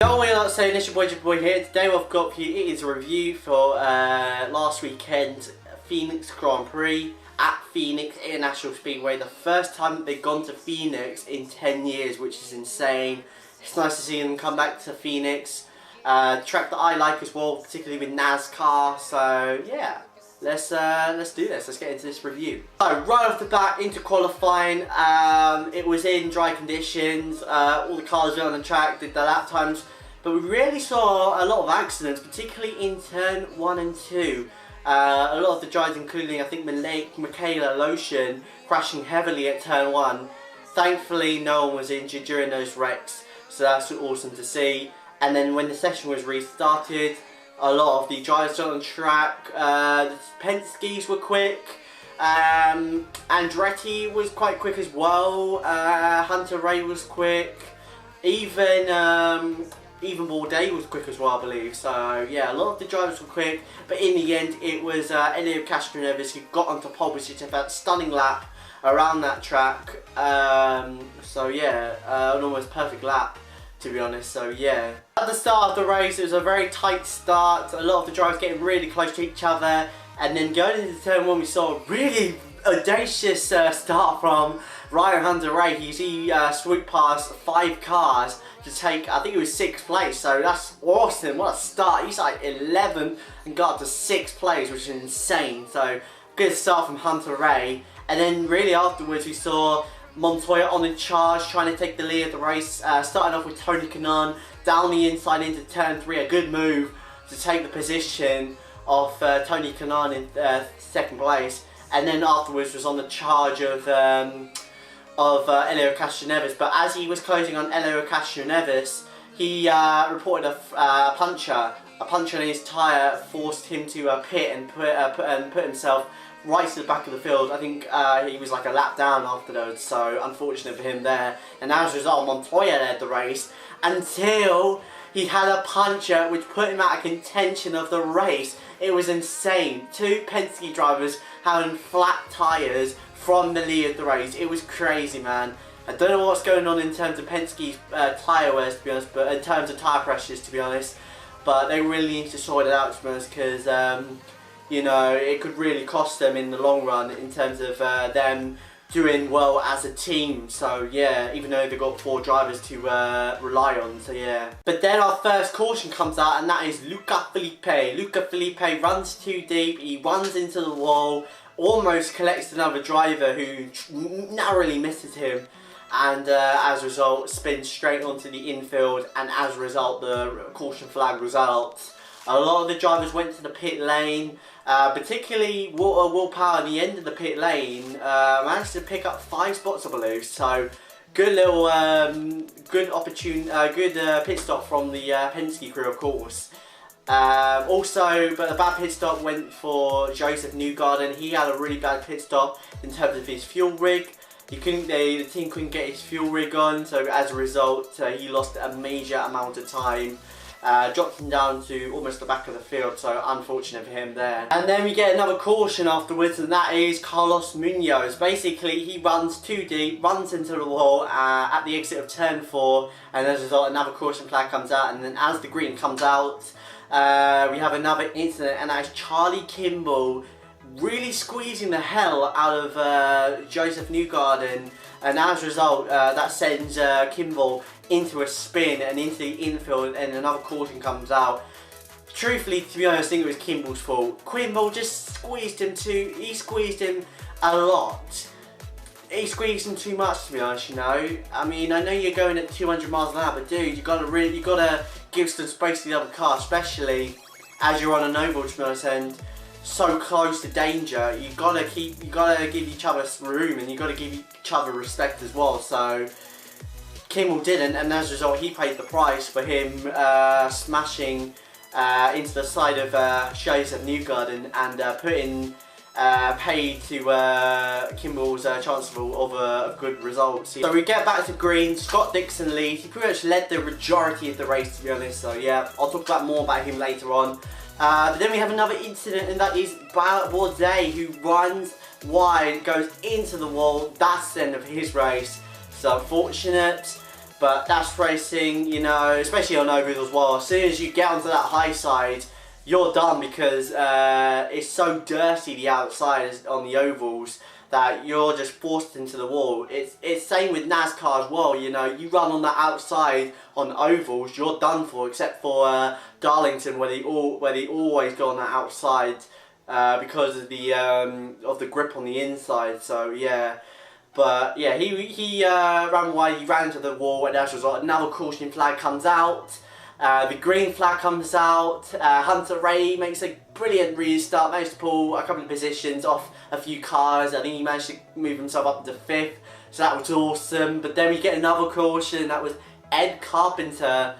Yo, what up, saying it's your boy here. Today what I've got for you is a review for last weekend's Phoenix Grand Prix at Phoenix International Speedway. The first time that they've gone to Phoenix in 10 years, which is insane. It's nice to see them come back to Phoenix. Track that I like as well, particularly with NASCAR. So yeah, let's do this. Let's get into this review. So right off the bat, into qualifying, it was in dry conditions. All the cars were on the track, did the lap times, but we really saw a lot of accidents, particularly in turn 1 and 2. A lot of the drivers, including I think Michaela Lotion, crashing heavily at turn 1. Thankfully, no one was injured during those wrecks, so that's awesome to see. And then when the session was restarted, a lot of the drivers on the track. The Penske's were quick. Andretti was quite quick as well. Hunter Ray was quick. Even Bourdais was quick as well, I believe. So yeah, a lot of the drivers were quick. But in the end, it was Elio Castroneves who got onto pole position for that stunning lap around that track. So yeah, an almost perfect lap, to be honest. So yeah, at the start of the race it was a very tight start, a lot of the drivers getting really close to each other, and then going into turn 1 we saw a really audacious start from Ryan Hunter-Reay. He swooped past 5 cars to take, I think it was 6th place, so that's awesome. What a start. He's like 11th and got up to 6th place, which is insane. So good start from Hunter-Reay. And then really afterwards we saw Montoya on the charge, trying to take the lead of the race, starting off with Tony Kanaan down the inside into turn 3, a good move to take the position of Tony Kanaan in 2nd place, and then afterwards was on the charge of Elio Castroneves. But as he was closing on Elio Castroneves, he reported a puncture in his tyre, forced him to pit and put himself right to the back of the field. I think he was like a lap down after those, so unfortunate for him there. And as a result, Montoya led the race until he had a puncture which put him out of contention of the race. It was insane. 2 Penske drivers having flat tyres from the lead of the race. It was crazy, man. I don't know what's going on in terms of Penske's tyre wears, to be honest, but in terms of tyre pressures, to be honest. But they really need to sort it out, to be honest, because you know, it could really cost them in the long run in terms of them doing well as a team. So yeah, even though they've got 4 drivers to rely on, so yeah. But then our first caution comes out, and that is Luca Felipe. Luca Felipe runs too deep, he runs into the wall, almost collects another driver who narrowly misses him, and as a result spins straight onto the infield, and as a result the caution flag results. A lot of the drivers went to the pit lane, particularly Will Power at the end of the pit lane managed to pick up 5 spots, I believe. So good little, good pit stop from the Penske crew, of course. Also, but a bad pit stop went for Joseph Newgarden. He had a really bad pit stop in terms of his fuel rig. The team couldn't get his fuel rig on, so as a result, he lost a major amount of time. Dropped him down to almost the back of the field, so unfortunate for him there. And then we get another caution afterwards, and that is Carlos Munoz. Basically, he runs too deep, runs into the wall at the exit of turn 4, and as a result another caution flag comes out, and then as the green comes out, we have another incident, and that is Charlie Kimball really squeezing the hell out of Joseph Newgarden, and as a result that sends Kimball into a spin and into the infield, and another caution comes out. Truthfully, to be honest, I think it was Kimball's fault. Kimball just squeezed him he squeezed him a lot. He squeezed him too much, to be honest, you know. I mean, I know you're going at 200 miles an hour, but dude, you gotta give some space to the other car, especially as you're on an oval, to be honest, and so close to danger. You gotta give each other some room, and you gotta give each other respect as well. So Kimball didn't, and as a result he paid the price for him smashing into the side of Joseph Newgarden, and putting paid to Kimball's chance of a good result. So we get back to green. Scott Dixon leads. He pretty much led the majority of the race, to be honest, so yeah, I'll talk about more about him later on. But then we have another incident, and that is Bourdais, who runs wide, goes into the wall. That's the end of his race. So unfortunate. But that's racing, you know, especially on ovals as well. As soon as you get onto that high side, you're done because it's so dirty the outside on the ovals that you're just forced into the wall. It's same with NASCAR as well, you know, you run on the outside on ovals, you're done for, except for Darlington where they always go on the outside because of the grip on the inside. So yeah. But yeah, he ran wide, he ran into the wall, and as a result, another cautioning flag comes out. The green flag comes out. Hunter Ray makes a brilliant restart, managed to pull a couple of positions off a few cars. I think he managed to move himself up to 5th, so that was awesome. But then we get another caution, that was Ed Carpenter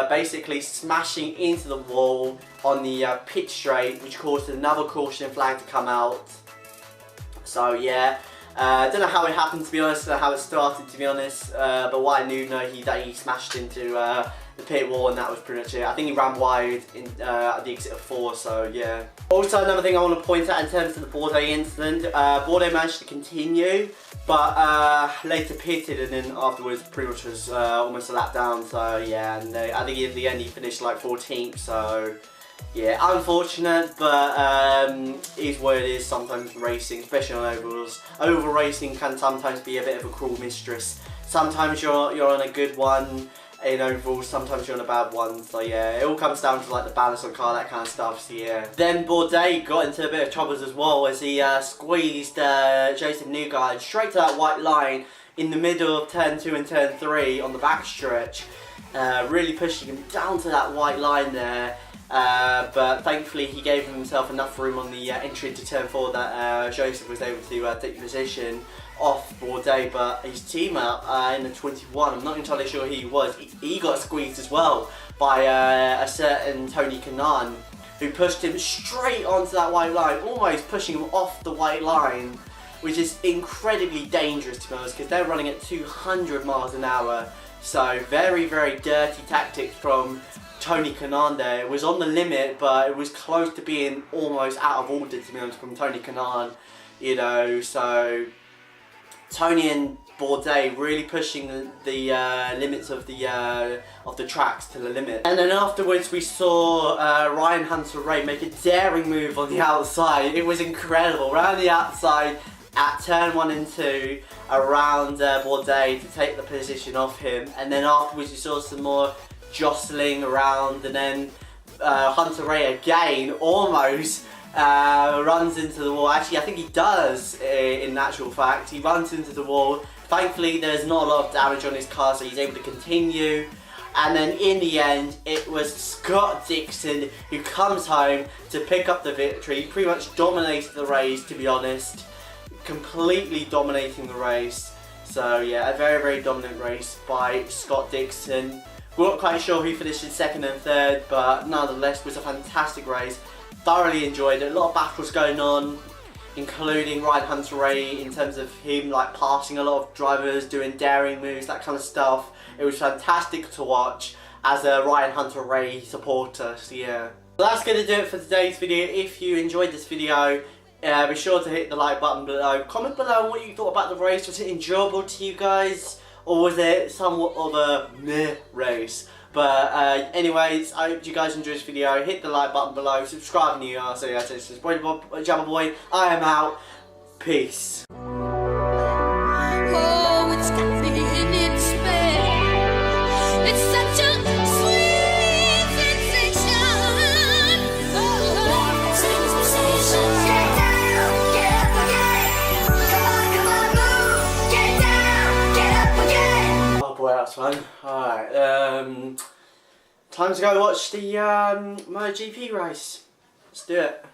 basically smashing into the wall on the pit straight, which caused another caution flag to come out. So yeah. I don't know how it happened, to be honest, or how it started, to be honest, but what I knew, that he smashed into the pit wall, and that was pretty much it. I think he ran wide at the exit of 4, so yeah. Also, another thing I want to point out in terms of the Bourdais incident, Bourdais managed to continue, but later pitted, and then afterwards pretty much was almost a lap down, so yeah, and I think in the end he finished like 14th, so yeah, unfortunate, but is what it is sometimes racing, especially on ovals. Oval racing can sometimes be a bit of a cruel mistress. Sometimes you're on a good one in ovals, sometimes you're on a bad one, so yeah, it all comes down to like the balance on car, that kind of stuff, so yeah. Then Bourdais got into a bit of troubles as well as he squeezed Joseph Newgarden straight to that white line in the middle of turn 2 and turn 3 on the backstretch, really pushing him down to that white line there. But thankfully he gave himself enough room on the entry into turn 4 that Joseph was able to take the position off Bourdais, but his teammate in the 21, I'm not entirely sure who he was, he got squeezed as well by a certain Tony Kanaan, who pushed him straight onto that white line, almost pushing him off the white line, which is incredibly dangerous, to be honest, because they're running at 200 miles an hour, so very, very dirty tactics from Tony Kanaan there. It was on the limit, but it was close to being almost out of order, to be honest, from Tony Kanaan, you know, so Tony and Bourdais really pushing the limits of the tracks to the limit. And then afterwards we saw Ryan Hunter-Reay make a daring move on the outside. It was incredible, around the outside at turn 1 and 2 around Bourdais to take the position off him, and then afterwards you saw some more jostling around, and then Hunter-Reay again almost runs into the wall. Actually, I think he does, in actual fact. He runs into the wall. Thankfully, there's not a lot of damage on his car, so he's able to continue. And then in the end, it was Scott Dixon who comes home to pick up the victory. He pretty much dominated the race, to be honest. Completely dominating the race. So yeah, a very, very dominant race by Scott Dixon. We're not quite sure who finished in 2nd and 3rd, but nonetheless, it was a fantastic race. Thoroughly enjoyed it. A lot of battles going on, including Ryan Hunter-Reay in terms of him like passing a lot of drivers, doing daring moves, that kind of stuff. It was fantastic to watch as a Ryan Hunter-Reay supporter, so yeah. So that's going to do it for today's video. If you enjoyed this video, be sure to hit the like button below. Comment below what you thought about the race. Was it enjoyable to you guys? Or was it somewhat of a meh race? But anyways, I hope you guys enjoyed this video. Hit the like button below, subscribe if you are. So yeah, this is Jabba Boy. I am out. Peace. Oh, it's got me in its bed. It's such a sweet sensation. Oh, sensation. Get down, get up again. Come on, move. Get down, get up again. Oh boy, that's fun. Alright, time to go watch the MotoGP race. Let's do it.